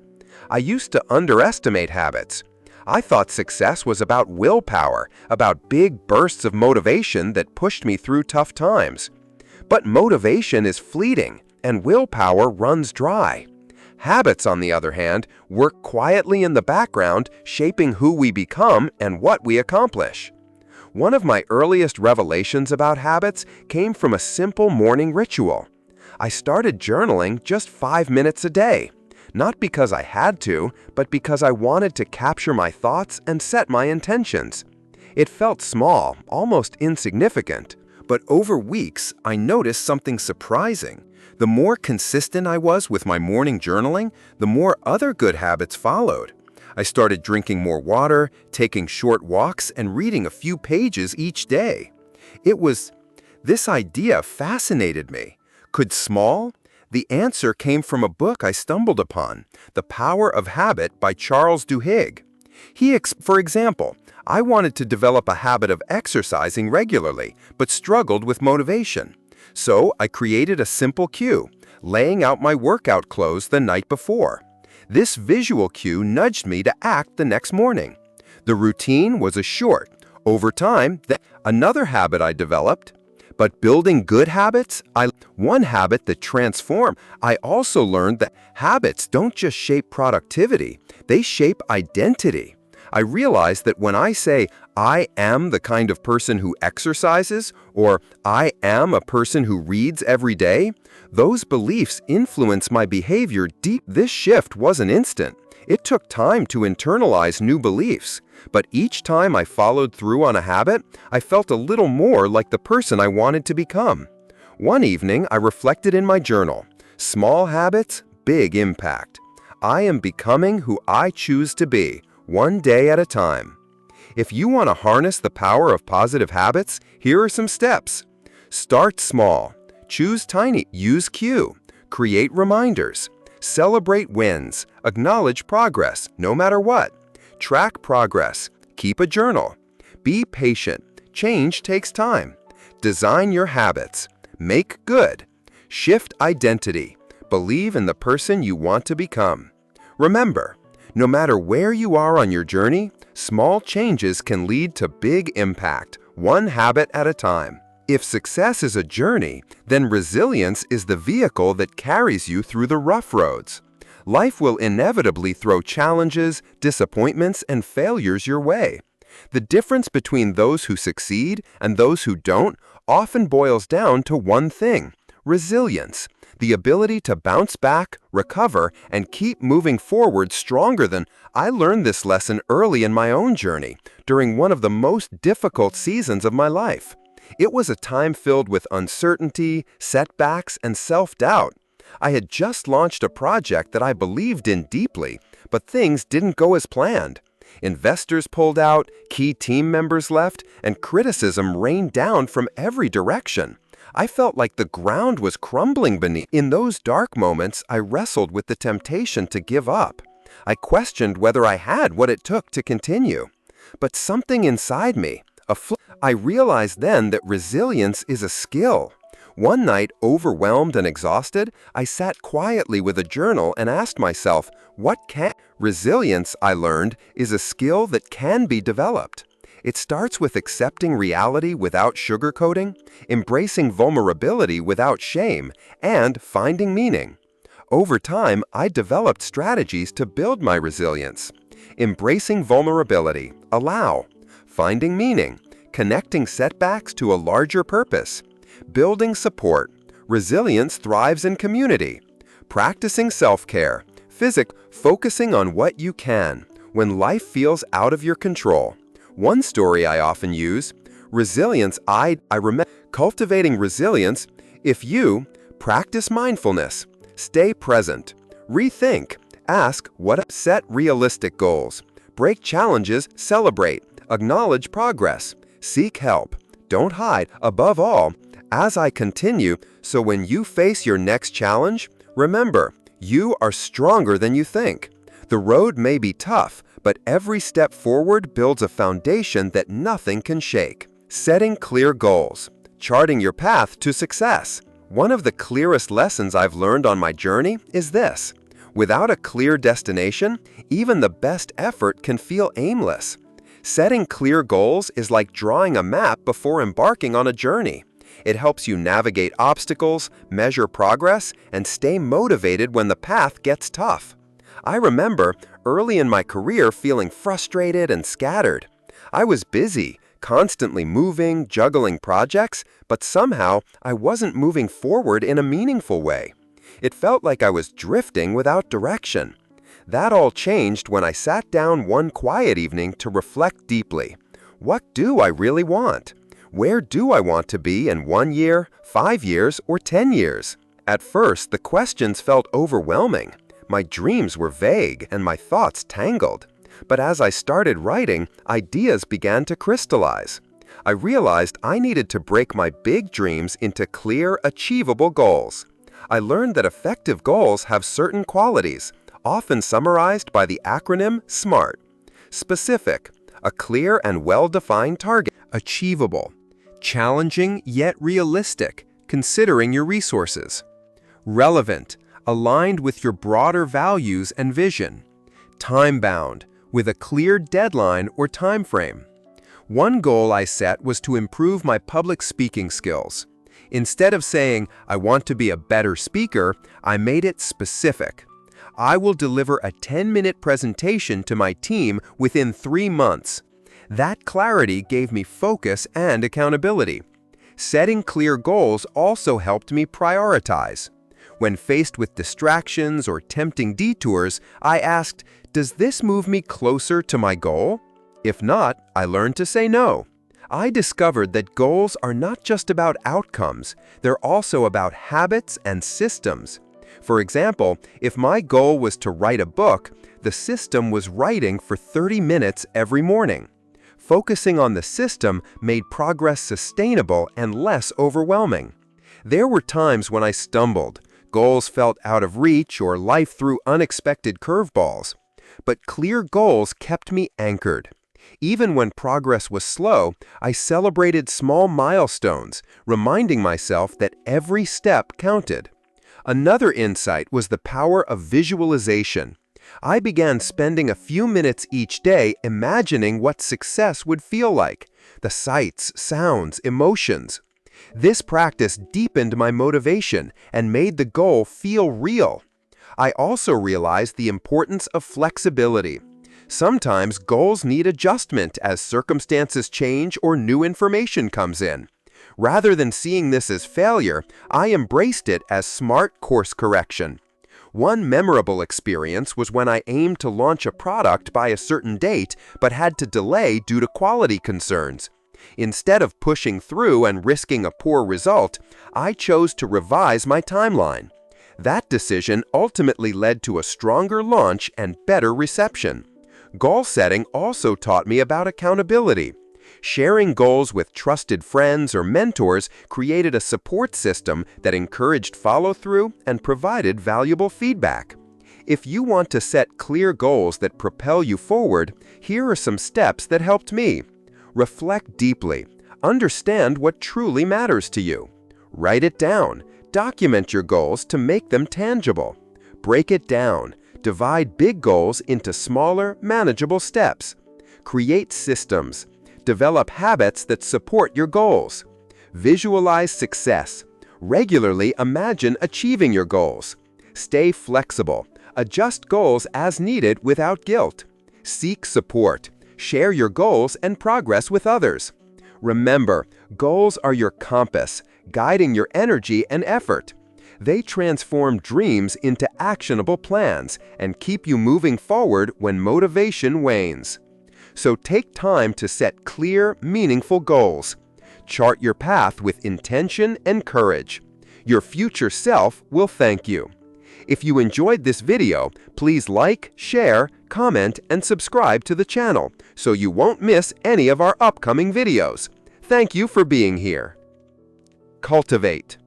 I used to underestimate habits. I thought success was about willpower, about big bursts of motivation that pushed me through tough times. But motivation is fleeting, and willpower runs dry. Habits, on the other hand, work quietly in the background, shaping who we become and what we accomplish. One of my earliest revelations about habits came from a simple morning ritual. I started journaling just 5 minutes a day, not because I had to, but because I wanted to capture my thoughts and set my intentions. It felt small, almost insignificant, but over weeks, I noticed something surprising. The more consistent I was with my morning journaling, the more other good habits followed. I started drinking more water, taking short walks, and reading a few pages each day. This idea fascinated me. Could small? The answer came from a book I stumbled upon, The Power of Habit by Charles Duhigg. For example, I wanted to develop a habit of exercising regularly, but struggled with motivation. So I created a simple cue, laying out my workout clothes the night before. This visual cue nudged me to act the next morning. The routine was over time, another habit I developed. But building good habits, one habit that transformed. I also learned that habits don't just shape productivity, they shape identity. I realized that when I say, I am the kind of person who exercises, or I am a person who reads every day, those beliefs influence my behavior deep. This shift wasn't instant. It took time to internalize new beliefs. But each time I followed through on a habit, I felt a little more like the person I wanted to become. One evening, I reflected in my journal. Small habits, big impact. I am becoming who I choose to be, one day at a time. If you want to harness the power of positive habits, here are some steps. Start small. Choose tiny. Use cue. Create reminders. Celebrate wins. Acknowledge progress, no matter what. Track progress. Keep a journal. Be patient. Change takes time. Design your habits. Make good. Shift identity. Believe in the person you want to become. Remember, no matter where you are on your journey, small changes can lead to big impact, one habit at a time. If success is a journey, then resilience is the vehicle that carries you through the rough roads. Life will inevitably throw challenges, disappointments, and failures your way. The difference between those who succeed and those who don't often boils down to one thing: resilience. The ability to bounce back, recover, and keep moving forward stronger than. I learned this lesson early in my own journey, during one of the most difficult seasons of my life. It was a time filled with uncertainty, setbacks, and self-doubt. I had just launched a project that I believed in deeply, but things didn't go as planned. Investors pulled out, key team members left, and criticism rained down from every direction. I felt like the ground was crumbling beneath. In those dark moments, I wrestled with the temptation to give up. I questioned whether I had what it took to continue. But something inside me, I realized then that resilience is a skill. One night, overwhelmed and exhausted, I sat quietly with a journal and asked myself, resilience, I learned, is a skill that can be developed. It starts with accepting reality without sugarcoating, embracing vulnerability without shame, and finding meaning. Over time, I developed strategies to build my resilience. Embracing vulnerability, allow. Finding meaning, connecting setbacks to a larger purpose. Building support, resilience thrives in community. Practicing self-care, focusing on what you can when life feels out of your control. One story I often use, resilience, I remember cultivating resilience. If you practice mindfulness, stay present, rethink, ask what, set realistic goals, break challenges, celebrate, acknowledge progress, seek help, don't hide. Above all, as I continue, so when you face your next challenge, remember, you are stronger than you think. The road may be tough, but every step forward builds a foundation that nothing can shake. Setting clear goals, charting your path to success. One of the clearest lessons I've learned on my journey is this: without a clear destination, even the best effort can feel aimless. Setting clear goals is like drawing a map before embarking on a journey. It helps you navigate obstacles, measure progress, and stay motivated when the path gets tough. I remember early in my career feeling frustrated and scattered. I was busy, constantly moving, juggling projects, but somehow I wasn't moving forward in a meaningful way. It felt like I was drifting without direction. That all changed when I sat down one quiet evening to reflect deeply. What do I really want? Where do I want to be in 1 year, 5 years, or 10 years? At first, the questions felt overwhelming. My dreams were vague and my thoughts tangled. But as I started writing, ideas began to crystallize. I realized I needed to break my big dreams into clear, achievable goals. I learned that effective goals have certain qualities, often summarized by the acronym SMART. Specific, a clear and well-defined target. Achievable, challenging yet realistic, considering your resources. Relevant, aligned with your broader values and vision. Time-bound, with a clear deadline or time frame. One goal I set was to improve my public speaking skills. Instead of saying, I want to be a better speaker, I made it specific. I will deliver a 10-minute presentation to my team within 3 months. That clarity gave me focus and accountability. Setting clear goals also helped me prioritize. When faced with distractions or tempting detours, I asked, does this move me closer to my goal? If not, I learned to say no. I discovered that goals are not just about outcomes, they're also about habits and systems. For example, if my goal was to write a book, the system was writing for 30 minutes every morning. Focusing on the system made progress sustainable and less overwhelming. There were times when I stumbled, goals felt out of reach, or life threw unexpected curveballs. But clear goals kept me anchored. Even when progress was slow, I celebrated small milestones, reminding myself that every step counted. Another insight was the power of visualization. I began spending a few minutes each day imagining what success would feel like, the sights, sounds, emotions. This practice deepened my motivation and made the goal feel real. I also realized the importance of flexibility. Sometimes goals need adjustment as circumstances change or new information comes in. Rather than seeing this as failure, I embraced it as smart course correction. One memorable experience was when I aimed to launch a product by a certain date but had to delay due to quality concerns. Instead of pushing through and risking a poor result, I chose to revise my timeline. That decision ultimately led to a stronger launch and better reception. Goal setting also taught me about accountability. Sharing goals with trusted friends or mentors created a support system that encouraged follow-through and provided valuable feedback. If you want to set clear goals that propel you forward, here are some steps that helped me. Reflect deeply. Understand what truly matters to you. Write it down. Document your goals to make them tangible. Break it down. Divide big goals into smaller, manageable steps. Create systems. Develop habits that support your goals. Visualize success. Regularly imagine achieving your goals. Stay flexible. Adjust goals as needed without guilt. Seek support. Share your goals and progress with others. Remember, goals are your compass, guiding your energy and effort. They transform dreams into actionable plans and keep you moving forward when motivation wanes. So take time to set clear, meaningful goals. Chart your path with intention and courage. Your future self will thank you. If you enjoyed this video, please like, share, comment, and subscribe to the channel so you won't miss any of our upcoming videos. Thank you for being here. Cultivate.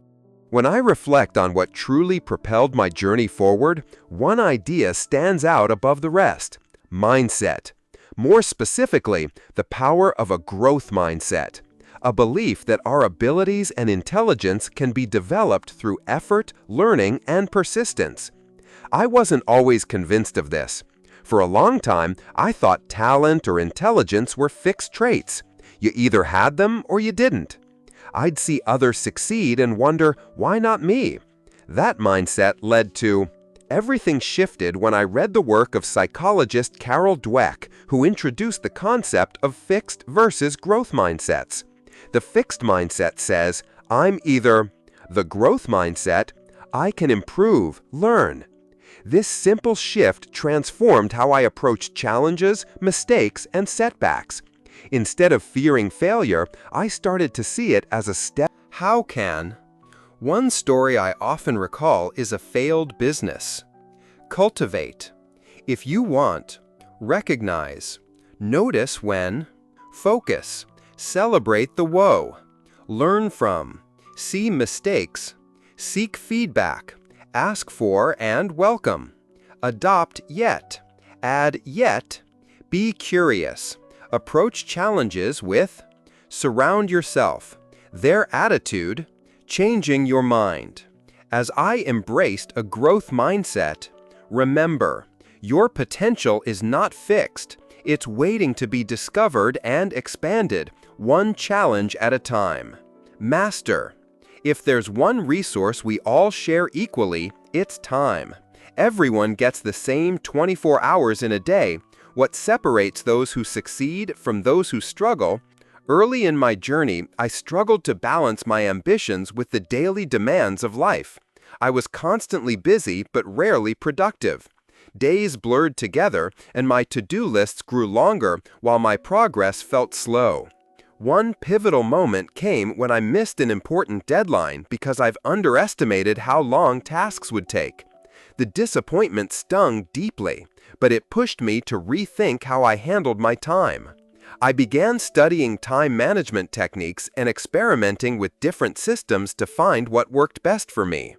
When I reflect on what truly propelled my journey forward, one idea stands out above the rest: mindset. More specifically, the power of a growth mindset. A belief that our abilities and intelligence can be developed through effort, learning, and persistence. I wasn't always convinced of this. For a long time, I thought talent or intelligence were fixed traits. You either had them or you didn't. I'd see others succeed and wonder, why not me? That mindset led to... Everything shifted when I read the work of psychologist Carol Dweck, who introduced the concept of fixed versus growth mindsets. The fixed mindset says, I'm either. The growth mindset, I can improve, learn. This simple shift transformed how I approached challenges, mistakes, and setbacks. Instead of fearing failure, I started to see it as a step. How can? One story I often recall is a failed business. Cultivate. If you want, recognize. Notice when. Focus. Celebrate the woe. Learn from. See mistakes. Seek feedback. Ask for and welcome. Adopt yet. Add yet. Be curious. Approach challenges with. Surround yourself. Their attitude. Changing your mind. As I embraced a growth mindset, remember, your potential is not fixed. It's waiting to be discovered and expanded, one challenge at a time. Master. If there's one resource we all share equally, it's time. Everyone gets the same 24 hours in a day. What separates those who succeed from those who struggle? Early in my journey, I struggled to balance my ambitions with the daily demands of life. I was constantly busy but rarely productive. Days blurred together, and my to-do lists grew longer while my progress felt slow. One pivotal moment came when I missed an important deadline because I've underestimated how long tasks would take. The disappointment stung deeply, but it pushed me to rethink how I handled my time. I began studying time management techniques and experimenting with different systems to find what worked best for me.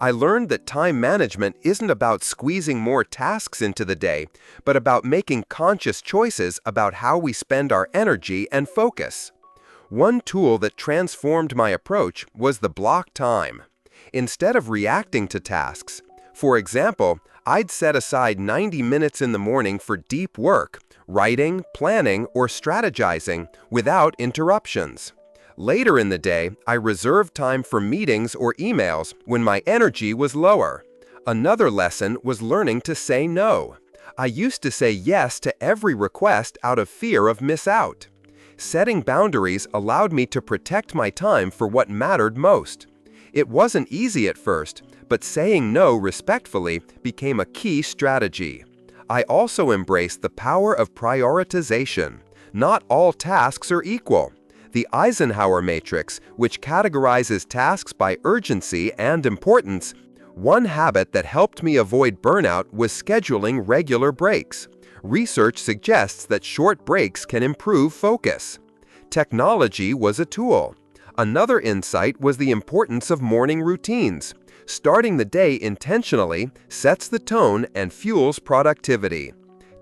I learned that time management isn't about squeezing more tasks into the day, but about making conscious choices about how we spend our energy and focus. One tool that transformed my approach was the block time. Instead of reacting to tasks, for example, I'd set aside 90 minutes in the morning for deep work, writing, planning, or strategizing without interruptions. Later in the day, I reserved time for meetings or emails when my energy was lower. Another lesson was learning to say no. I used to say yes to every request out of fear of miss out. Setting boundaries allowed me to protect my time for what mattered most. It wasn't easy at first, but saying no respectfully became a key strategy. I also embraced the power of prioritization. Not all tasks are equal. The Eisenhower matrix, which categorizes tasks by urgency and importance. One habit that helped me avoid burnout was scheduling regular breaks. Research suggests that short breaks can improve focus. Technology was a tool. Another insight was the importance of morning routines. Starting the day intentionally sets the tone and fuels productivity.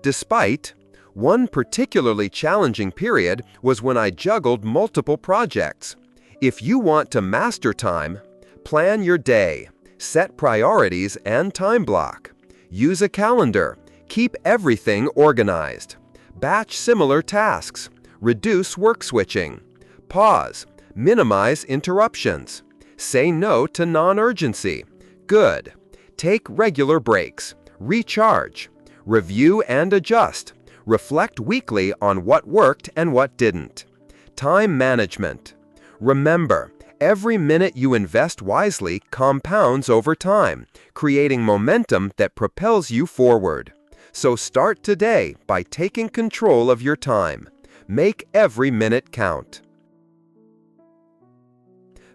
Despite one particularly challenging period was when I juggled multiple projects. If you want to master time, plan your day, set priorities and time block. Use a calendar, keep everything organized. Batch similar tasks, reduce work switching. Pause, minimize interruptions. Say no to non-urgency. Good. Take regular breaks. Recharge. Review and adjust. Reflect weekly on what worked and what didn't. Time management. Remember, every minute you invest wisely compounds over time, creating momentum that propels you forward. So start today by taking control of your time. Make every minute count.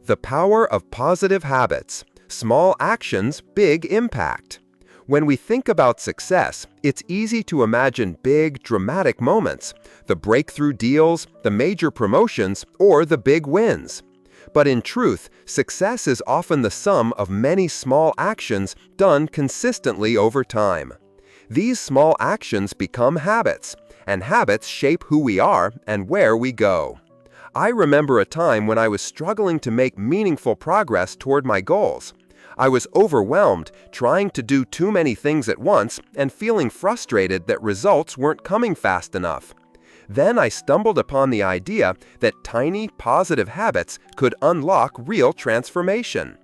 The power of positive habits. Small actions, big impact. When we think about success, it's easy to imagine big, dramatic moments, the breakthrough deals, the major promotions, or the big wins. But in truth, success is often the sum of many small actions done consistently over time. These small actions become habits, and habits shape who we are and where we go. I remember a time when I was struggling to make meaningful progress toward my goals. I was overwhelmed, trying to do too many things at once and feeling frustrated that results weren't coming fast enough. Then I stumbled upon the idea that tiny, positive habits could unlock real transformation.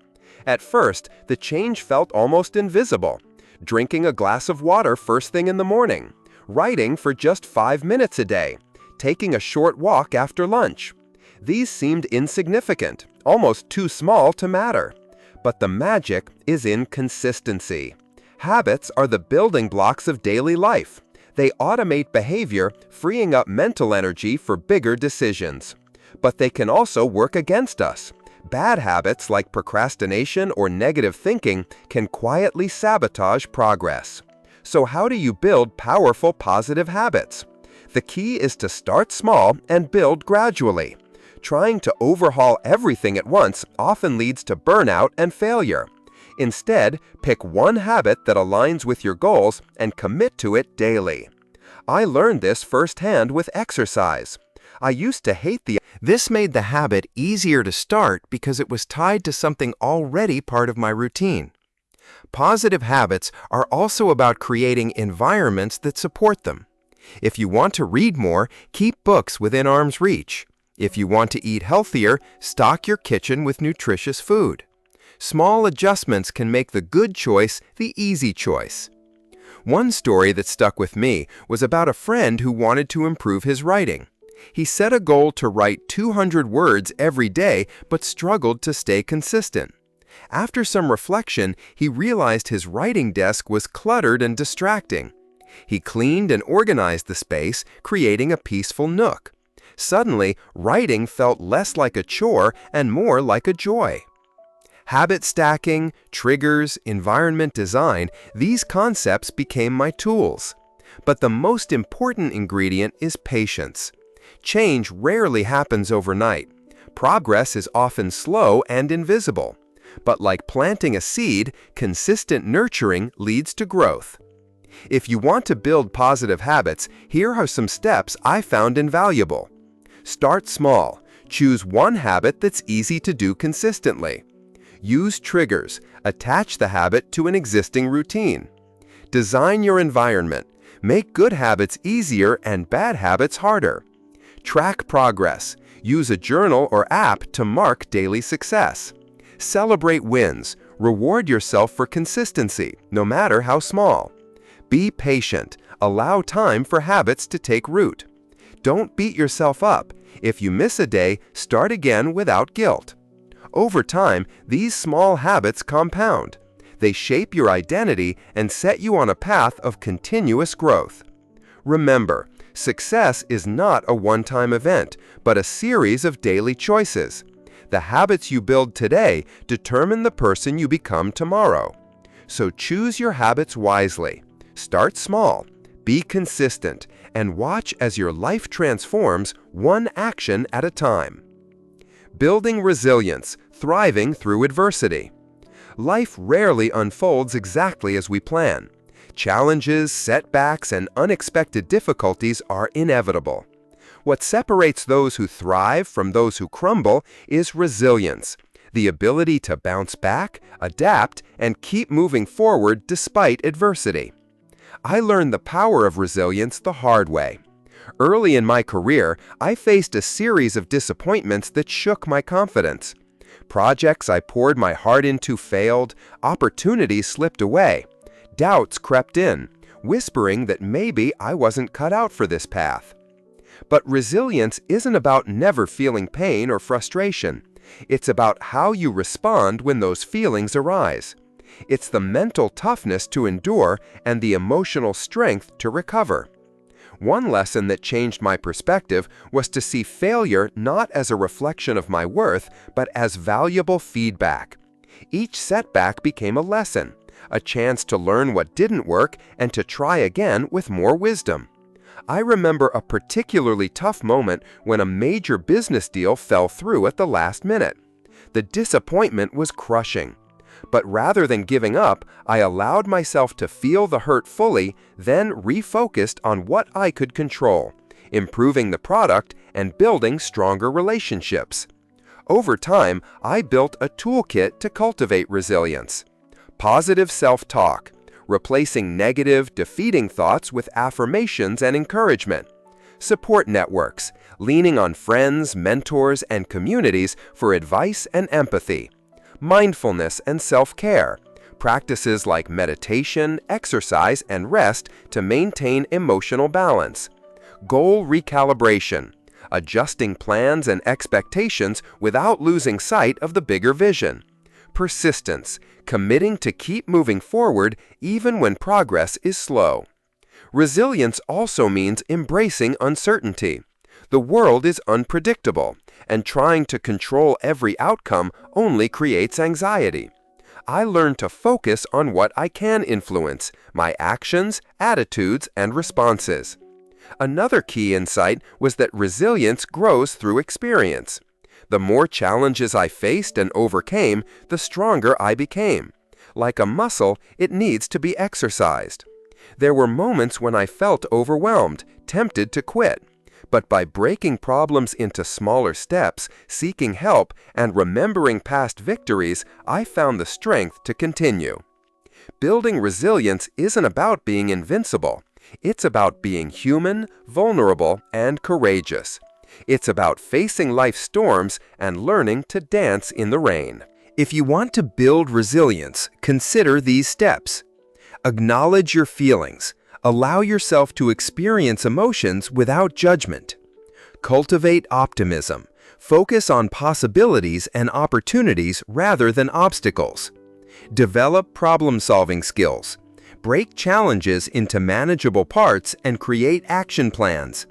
At first, the change felt almost invisible. Drinking a glass of water first thing in the morning, writing for just 5 minutes a day, taking a short walk after lunch. These seemed insignificant, almost too small to matter. But the magic is in consistency. Habits are the building blocks of daily life. They automate behavior, freeing up mental energy for bigger decisions. But they can also work against us. Bad habits like procrastination or negative thinking can quietly sabotage progress. So how do you build powerful positive habits? The key is to start small and build gradually. Trying to overhaul everything at once often leads to burnout and failure. Instead, pick one habit that aligns with your goals and commit to it daily. I learned this firsthand with exercise. I used to hate This made the habit easier to start because it was tied to something already part of my routine. Positive habits are also about creating environments that support them. If you want to read more, keep books within arm's reach. If you want to eat healthier, stock your kitchen with nutritious food. Small adjustments can make the good choice the easy choice. One story that stuck with me was about a friend who wanted to improve his writing. He set a goal to write 200 words every day but struggled to stay consistent. After some reflection, he realized his writing desk was cluttered and distracting. He cleaned and organized the space, creating a peaceful nook. Suddenly, writing felt less like a chore and more like a joy. Habit stacking, triggers, environment design, these concepts became my tools. But the most important ingredient is patience. Change rarely happens overnight. Progress is often slow and invisible. But like planting a seed, consistent nurturing leads to growth. If you want to build positive habits, here are some steps I found invaluable. Start small. Choose one habit that's easy to do consistently. Use triggers. Attach the habit to an existing routine. Design your environment. Make good habits easier and bad habits harder. Track progress. Use a journal or app to mark daily success. Celebrate wins. Reward yourself for consistency, no matter how small. Be patient. Allow time for habits to take root. Don't beat yourself up. If you miss a day, start again without guilt. Over time, these small habits compound. They shape your identity and set you on a path of continuous growth. Remember, Success is not a one-time event, but a series of daily choices. The habits you build today determine the person you become tomorrow. So choose your habits wisely. Start small, be consistent, and watch as your life transforms one action at a time. Building resilience, thriving through adversity. Life rarely unfolds exactly as we plan. Challenges, setbacks, and unexpected difficulties are inevitable. What separates those who thrive from those who crumble is resilience, the ability to bounce back, adapt, and keep moving forward despite adversity. I learned the power of resilience the hard way. Early in my career, I faced a series of disappointments that shook my confidence. Projects I poured my heart into failed, opportunities slipped away. Doubts crept in, whispering that maybe I wasn't cut out for this path. But resilience isn't about never feeling pain or frustration. It's about how you respond when those feelings arise. It's the mental toughness to endure and the emotional strength to recover. One lesson that changed my perspective was to see failure not as a reflection of my worth, but as valuable feedback. Each setback became a lesson, a chance to learn what didn't work and to try again with more wisdom. I remember a particularly tough moment when a major business deal fell through at the last minute. The disappointment was crushing. But rather than giving up, I allowed myself to feel the hurt fully, then refocused on what I could control, improving the product and building stronger relationships. Over time, I built a toolkit to cultivate resilience. Positive self-talk, replacing negative, defeating thoughts with affirmations and encouragement. Support networks, leaning on friends, mentors, and communities for advice and empathy. Mindfulness and self-care, practices like meditation, exercise, and rest to maintain emotional balance. Goal recalibration, adjusting plans and expectations without losing sight of the bigger vision. Persistence, committing to keep moving forward even when progress is slow. Resilience also means embracing uncertainty. The world is unpredictable, and trying to control every outcome only creates anxiety. I learned to focus on what I can influence, my actions, attitudes, and responses. Another key insight was that resilience grows through experience. The more challenges I faced and overcame, the stronger I became. Like a muscle, it needs to be exercised. There were moments when I felt overwhelmed, tempted to quit. But by breaking problems into smaller steps, seeking help, and remembering past victories, I found the strength to continue. Building resilience isn't about being invincible. It's about being human, vulnerable, and courageous. It's about facing life's storms and learning to dance in the rain. If you want to build resilience, consider these steps. Acknowledge your feelings. Allow yourself to experience emotions without judgment. Cultivate optimism. Focus on possibilities and opportunities rather than obstacles. Develop problem-solving skills. Break challenges into manageable parts and create action plans.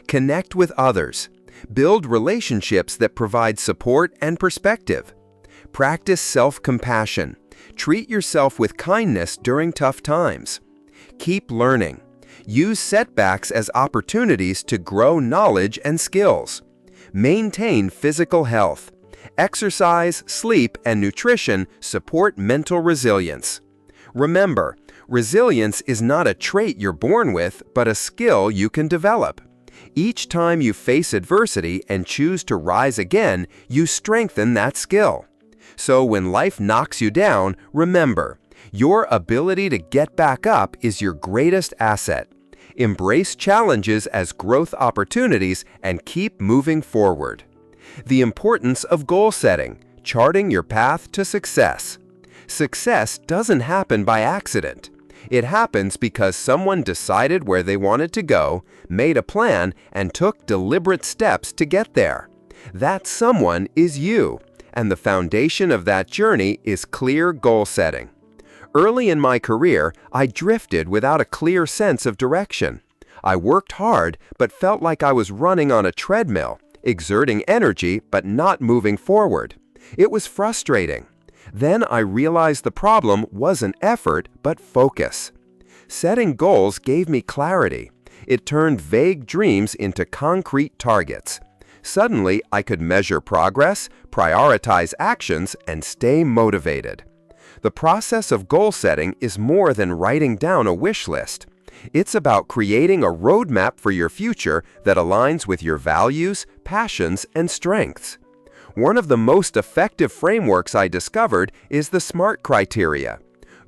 Connect with others. Build relationships that provide support and perspective. Practice self-compassion. Treat yourself with kindness during tough times. Keep learning. Use setbacks as opportunities to grow knowledge and skills. Maintain physical health. Exercise, sleep, and nutrition support mental resilience. Remember, resilience is not a trait you're born with, but a skill you can develop. Each time you face adversity and choose to rise again, you strengthen that skill. So when life knocks you down, remember, your ability to get back up is your greatest asset. Embrace challenges as growth opportunities and keep moving forward. The importance of goal setting, charting your path to success. Success doesn't happen by accident. It happens because someone decided where they wanted to go, made a plan, and took deliberate steps to get there. That someone is you, and the foundation of that journey is clear goal setting. Early in my career, I drifted without a clear sense of direction. I worked hard but felt like I was running on a treadmill, exerting energy but not moving forward. It was frustrating. Then I realized the problem wasn't effort but focus. Setting goals gave me clarity. It turned vague dreams into concrete targets. Suddenly, I could measure progress, prioritize actions, and stay motivated. The process of goal setting is more than writing down a wish list. It's about creating a roadmap for your future that aligns with your values, passions, and strengths. One of the most effective frameworks I discovered is the SMART criteria.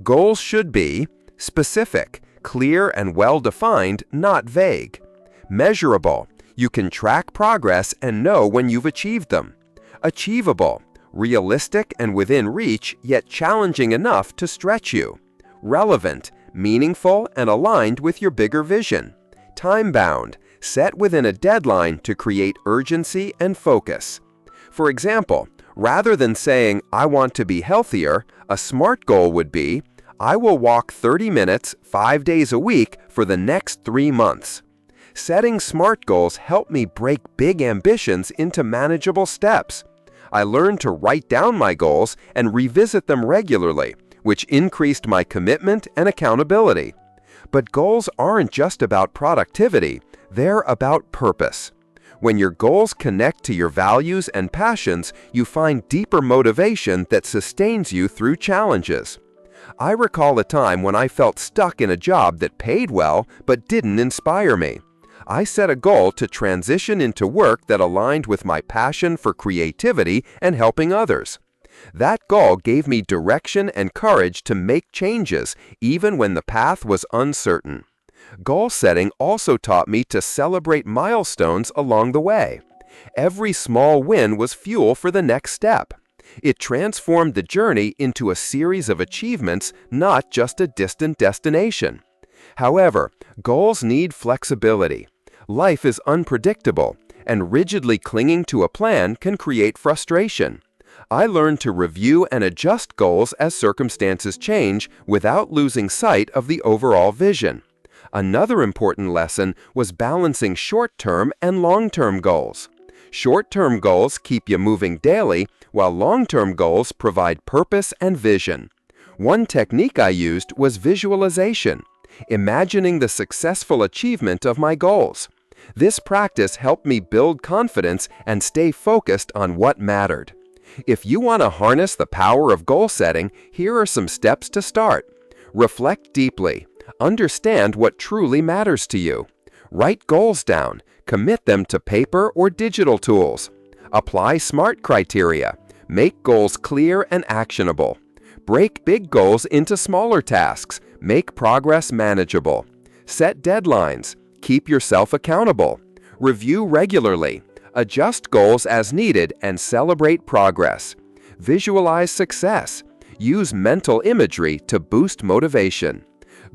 Goals should be specific, clear and well-defined, not vague. Measurable. You can track progress and know when you've achieved them. Achievable. Realistic and within reach, yet challenging enough to stretch you. Relevant. Meaningful and aligned with your bigger vision. Time-bound. Set within a deadline to create urgency and focus. For example, rather than saying, "I want to be healthier," a SMART goal would be, "I will walk 30 minutes, 5 days a week for the next 3 months." Setting SMART goals helped me break big ambitions into manageable steps. I learned to write down my goals and revisit them regularly, which increased my commitment and accountability. But goals aren't just about productivity, they're about purpose. When your goals connect to your values and passions, you find deeper motivation that sustains you through challenges. I recall a time when I felt stuck in a job that paid well but didn't inspire me. I set a goal to transition into work that aligned with my passion for creativity and helping others. That goal gave me direction and courage to make changes even when the path was uncertain. Goal setting also taught me to celebrate milestones along the way. Every small win was fuel for the next step. It transformed the journey into a series of achievements, not just a distant destination. However, goals need flexibility. Life is unpredictable, and rigidly clinging to a plan can create frustration. I learned to review and adjust goals as circumstances change without losing sight of the overall vision. Another important lesson was balancing short-term and long-term goals. Short-term goals keep you moving daily, while long-term goals provide purpose and vision. One technique I used was visualization, imagining the successful achievement of my goals. This practice helped me build confidence and stay focused on what mattered. If you want to harness the power of goal setting, here are some steps to start. Reflect deeply. Understand what truly matters to you. Write goals down. Commit them to paper or digital tools. Apply SMART criteria. Make goals clear and actionable. Break big goals into smaller tasks. Make progress manageable. Set deadlines. Keep yourself accountable. Review regularly. Adjust goals as needed and celebrate progress. Visualize success. Use mental imagery to boost motivation.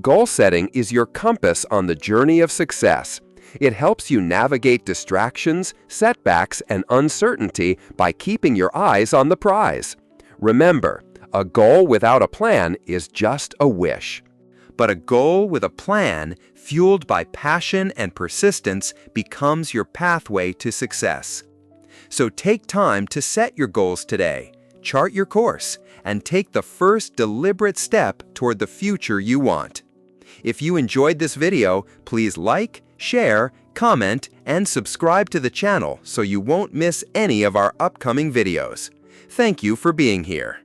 Goal setting is your compass on the journey of success. It helps you navigate distractions, setbacks, and uncertainty by keeping your eyes on the prize. Remember, a goal without a plan is just a wish. But a goal with a plan, fueled by passion and persistence, becomes your pathway to success. So take time to set your goals today, chart your course, and take the first deliberate step toward the future you want. If you enjoyed this video, please like, share, comment, and subscribe to the channel so you won't miss any of our upcoming videos. Thank you for being here.